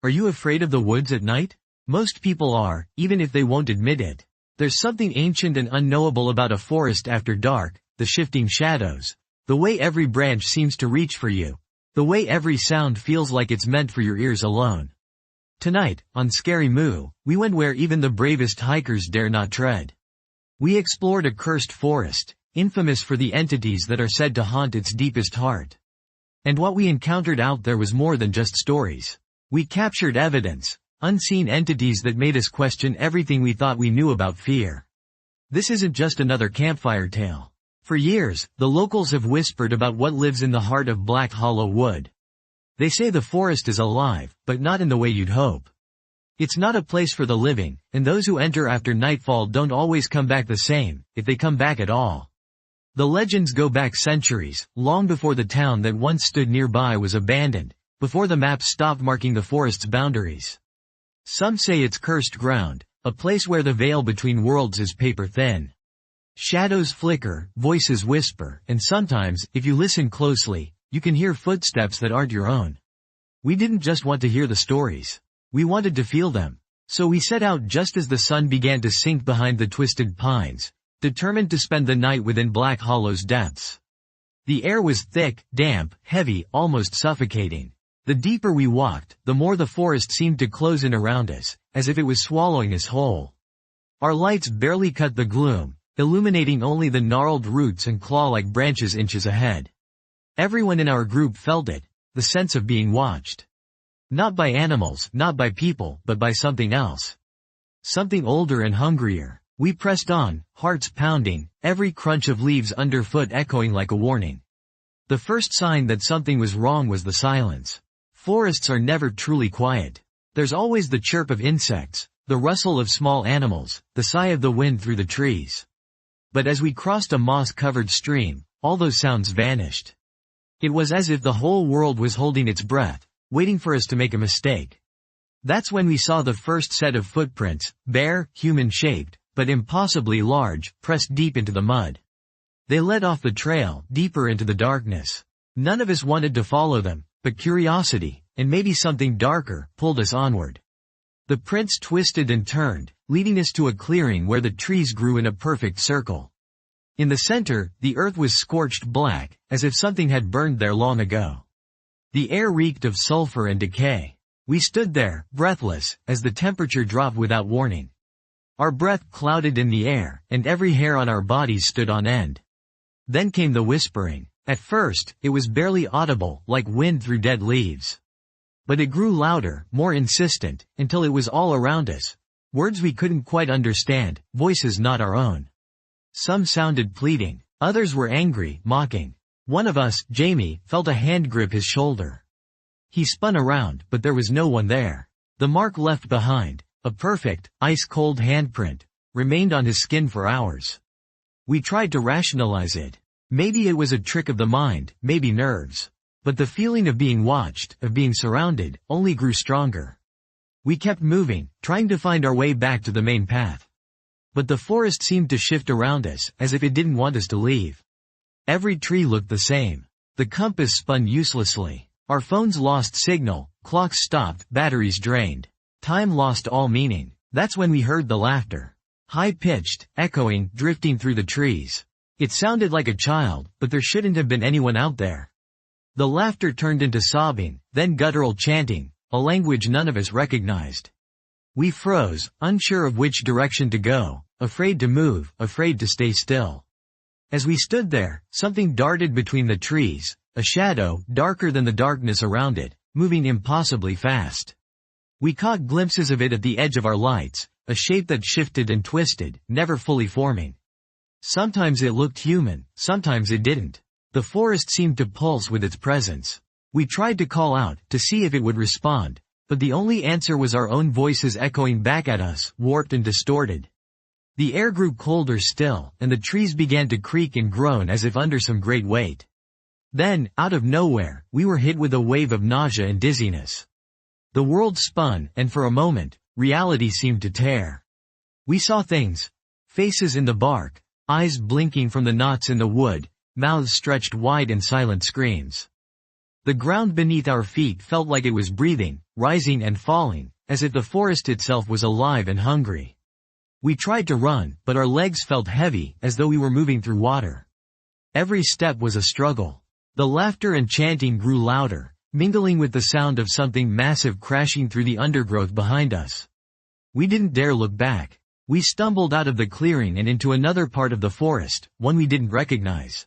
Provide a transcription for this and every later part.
Are you afraid of the woods at night? Most people are, even if they won't admit it. There's something ancient and unknowable about a forest after dark, the shifting shadows, the way every branch seems to reach for you, the way every sound feels like it's meant for your ears alone. Tonight, on Scary Moo, we went where even the bravest hikers dare not tread. We explored a cursed forest, infamous for the entities that are said to haunt its deepest heart. And what we encountered out there was more than just stories. We captured evidence, unseen entities that made us question everything we thought we knew about fear. This isn't just another campfire tale. For years, the locals have whispered about what lives in the heart of Black Hollow Wood. They say the forest is alive, but not in the way you'd hope. It's not a place for the living, and those who enter after nightfall don't always come back the same, if they come back at all. The legends go back centuries, long before the town that once stood nearby was abandoned, before the maps stopped marking the forest's boundaries. Some say it's cursed ground, a place where the veil between worlds is paper thin. Shadows flicker, voices whisper, and sometimes, if you listen closely, you can hear footsteps that aren't your own. We didn't just want to hear the stories. We wanted to feel them. So we set out just as the sun began to sink behind the twisted pines, determined to spend the night within Black Hollow's depths. The air was thick, damp, heavy, almost suffocating. The deeper we walked, the more the forest seemed to close in around us, as if it was swallowing us whole. Our lights barely cut the gloom, illuminating only the gnarled roots and claw-like branches inches ahead. Everyone in our group felt it, the sense of being watched. Not by animals, not by people, but by something else. Something older and hungrier. We pressed on, hearts pounding, every crunch of leaves underfoot echoing like a warning. The first sign that something was wrong was the silence. Forests are never truly quiet. There's always the chirp of insects, the rustle of small animals, the sigh of the wind through the trees. But as we crossed a moss-covered stream, all those sounds vanished. It was as if the whole world was holding its breath, waiting for us to make a mistake. That's when we saw the first set of footprints, bare, human-shaped, but impossibly large, pressed deep into the mud. They led off the trail, deeper into the darkness. None of us wanted to follow them, but curiosity, and maybe something darker, pulled us onward. The prints twisted and turned, leading us to a clearing where the trees grew in a perfect circle. In the center, the earth was scorched black, as if something had burned there long ago. The air reeked of sulfur and decay. We stood there, breathless, as the temperature dropped without warning. Our breath clouded in the air, and every hair on our bodies stood on end. Then came the whispering. At first, it was barely audible, like wind through dead leaves. But it grew louder, more insistent, until it was all around us. Words we couldn't quite understand, voices not our own. Some sounded pleading, others were angry, mocking. One of us, Jamie, felt a hand grip his shoulder. He spun around, but there was no one there. The mark left behind, a perfect, ice-cold handprint, remained on his skin for hours. We tried to rationalize it. Maybe it was a trick of the mind, maybe nerves. But the feeling of being watched, of being surrounded, only grew stronger. We kept moving, trying to find our way back to the main path. But the forest seemed to shift around us, as if it didn't want us to leave. Every tree looked the same. The compass spun uselessly. Our phones lost signal, clocks stopped, batteries drained. Time lost all meaning. That's when we heard the laughter. High-pitched, echoing, drifting through the trees. It sounded like a child, but there shouldn't have been anyone out there. The laughter turned into sobbing, then guttural chanting, a language none of us recognized. We froze, unsure of which direction to go, afraid to move, afraid to stay still. As we stood there, something darted between the trees, a shadow, darker than the darkness around it, moving impossibly fast. We caught glimpses of it at the edge of our lights, a shape that shifted and twisted, never fully forming. Sometimes it looked human, sometimes it didn't. The forest seemed to pulse with its presence. We tried to call out, to see if it would respond, but the only answer was our own voices echoing back at us, warped and distorted. The air grew colder still, and the trees began to creak and groan as if under some great weight. Then, out of nowhere, we were hit with a wave of nausea and dizziness. The world spun, and for a moment, reality seemed to tear. We saw things. Faces in the bark, eyes blinking from the knots in the wood, mouths stretched wide in silent screams. The ground beneath our feet felt like it was breathing, rising and falling, as if the forest itself was alive and hungry. We tried to run, but our legs felt heavy, as though we were moving through water. Every step was a struggle. The laughter and chanting grew louder, mingling with the sound of something massive crashing through the undergrowth behind us. We didn't dare look back. We stumbled out of the clearing and into another part of the forest, one we didn't recognize.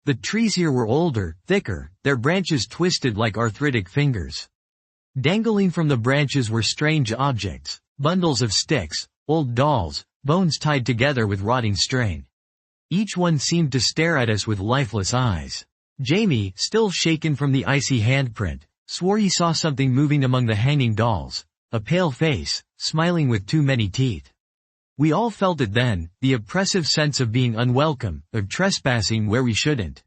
The trees here were older, thicker, their branches twisted like arthritic fingers. Dangling from the branches were strange objects, bundles of sticks, old dolls, bones tied together with rotting string. Each one seemed to stare at us with lifeless eyes. Jamie, still shaken from the icy handprint, swore he saw something moving among the hanging dolls, a pale face, smiling with too many teeth. We all felt it then, the oppressive sense of being unwelcome, of trespassing where we shouldn't.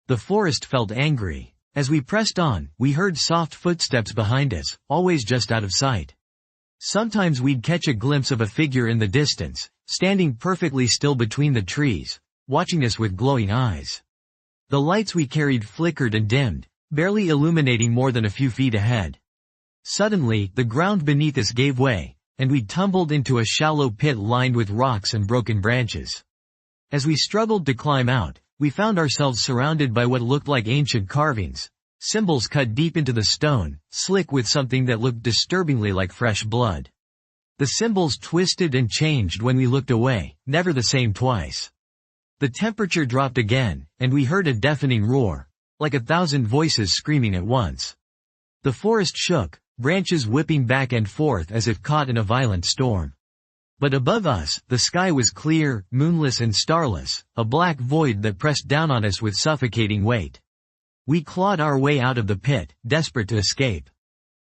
The forest felt angry. As we pressed on, we heard soft footsteps behind us, always just out of sight. Sometimes we'd catch a glimpse of a figure in the distance, standing perfectly still between the trees, watching us with glowing eyes. The lights we carried flickered and dimmed, barely illuminating more than a few feet ahead. Suddenly, the ground beneath us gave way, and we tumbled into a shallow pit lined with rocks and broken branches. As we struggled to climb out, we found ourselves surrounded by what looked like ancient carvings, symbols cut deep into the stone, slick with something that looked disturbingly like fresh blood. The symbols twisted and changed when we looked away, never the same twice. The temperature dropped again, and we heard a deafening roar, like 1,000 voices screaming at once. The forest shook, branches whipping back and forth as if caught in a violent storm. But above us, the sky was clear, moonless and starless, a black void that pressed down on us with suffocating weight. We clawed our way out of the pit, desperate to escape.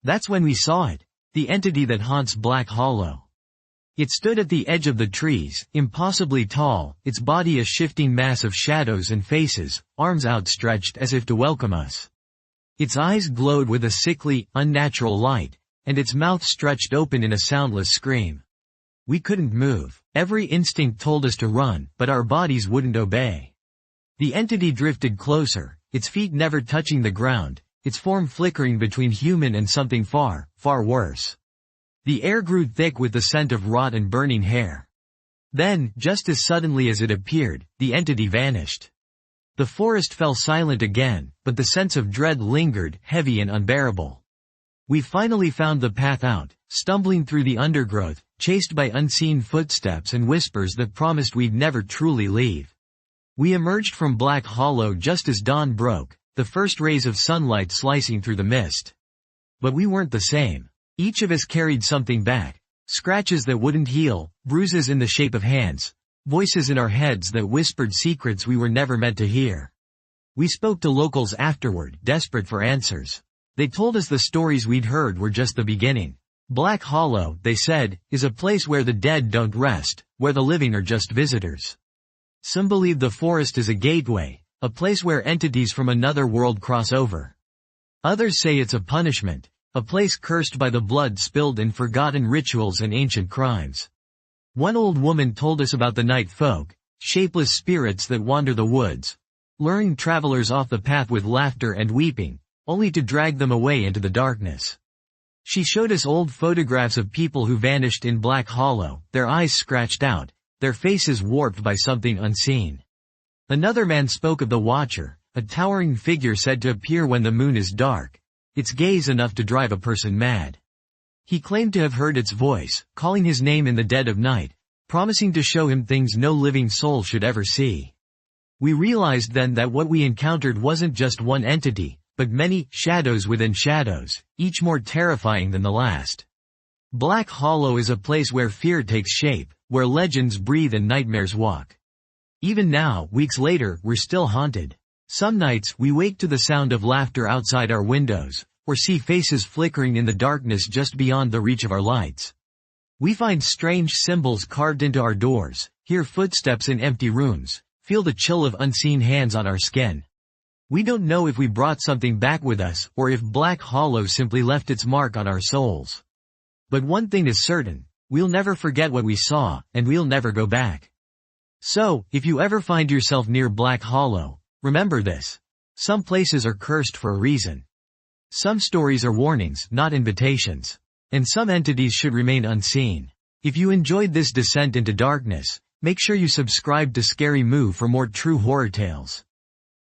That's when we saw it, the entity that haunts Black Hollow. It stood at the edge of the trees, impossibly tall, its body a shifting mass of shadows and faces, arms outstretched as if to welcome us. Its eyes glowed with a sickly, unnatural light, and its mouth stretched open in a soundless scream. We couldn't move. Every instinct told us to run, but our bodies wouldn't obey. The entity drifted closer, its feet never touching the ground, its form flickering between human and something far, far worse. The air grew thick with the scent of rot and burning hair. Then, just as suddenly as it appeared, the entity vanished. The forest fell silent again, but the sense of dread lingered, heavy and unbearable. We finally found the path out, stumbling through the undergrowth, chased by unseen footsteps and whispers that promised we'd never truly leave. We emerged from Black Hollow just as dawn broke, the first rays of sunlight slicing through the mist. But we weren't the same. Each of us carried something back, scratches that wouldn't heal, bruises in the shape of hands, voices in our heads that whispered secrets we were never meant to hear. We spoke to locals afterward, desperate for answers. They told us the stories we'd heard were just the beginning. Black Hollow, they said, is a place where the dead don't rest, where the living are just visitors. Some believe the forest is a gateway, a place where entities from another world cross over. Others say it's a punishment, a place cursed by the blood spilled in forgotten rituals and ancient crimes. One old woman told us about the night folk, shapeless spirits that wander the woods, luring travelers off the path with laughter and weeping, only to drag them away into the darkness. She showed us old photographs of people who vanished in Black Hollow, their eyes scratched out, their faces warped by something unseen. Another man spoke of the Watcher, a towering figure said to appear when the moon is dark, its gaze enough to drive a person mad. He claimed to have heard its voice, calling his name in the dead of night, promising to show him things no living soul should ever see. We realized then that what we encountered wasn't just one entity, but many shadows within shadows, each more terrifying than the last. Black Hollow is a place where fear takes shape, where legends breathe and nightmares walk. Even now, weeks later, we're still haunted. Some nights, we wake to the sound of laughter outside our windows, or see faces flickering in the darkness just beyond the reach of our lights. We find strange symbols carved into our doors, hear footsteps in empty rooms, feel the chill of unseen hands on our skin. We don't know if we brought something back with us, or if Black Hollow simply left its mark on our souls. But one thing is certain, we'll never forget what we saw, and we'll never go back. So, if you ever find yourself near Black Hollow, remember this. Some places are cursed for a reason. Some stories are warnings, not invitations. And some entities should remain unseen. If you enjoyed this descent into darkness, make sure you subscribe to Scary Moo for more true horror tales.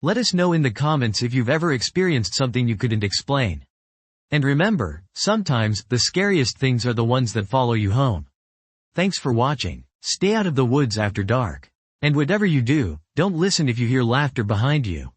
Let us know in the comments if you've ever experienced something you couldn't explain. And remember, sometimes, the scariest things are the ones that follow you home. Thanks for watching. Stay out of the woods after dark. And whatever you do, don't listen if you hear laughter behind you.